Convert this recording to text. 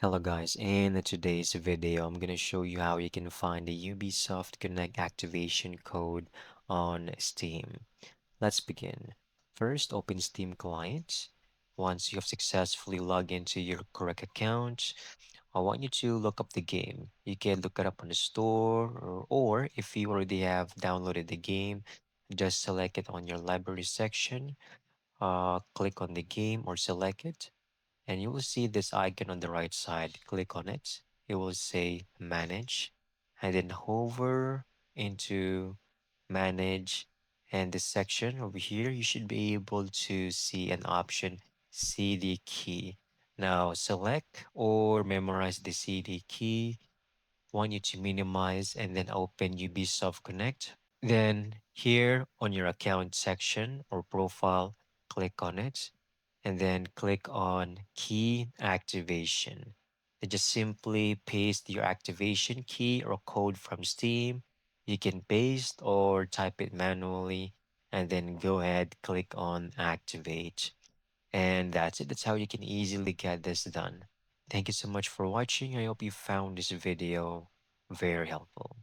Hello guys, in today's video, I'm gonna show you how you can find the Ubisoft Connect activation code on Steam. Let's begin. First, open Steam client. Once you have successfully logged into your correct account, I want you to look up the game. You can look it up on the store, or if you already have downloaded the game, just select it on your library section. Click on the game or select it and you will see this icon on the right side. Click on it. It will say manage and then hover into manage. And this section over here, you should be able to see an option CD key. Now select or memorize the CD key. Want you to minimize and then open Ubisoft Connect. Then here on your account section or profile, click on it and then click on key activation. Then just simply paste your activation key or code from Steam. You can paste or type it manually and then go ahead, click on activate. And that's it. That's how you can easily get this done. Thank you so much for watching. I hope you found this video very helpful.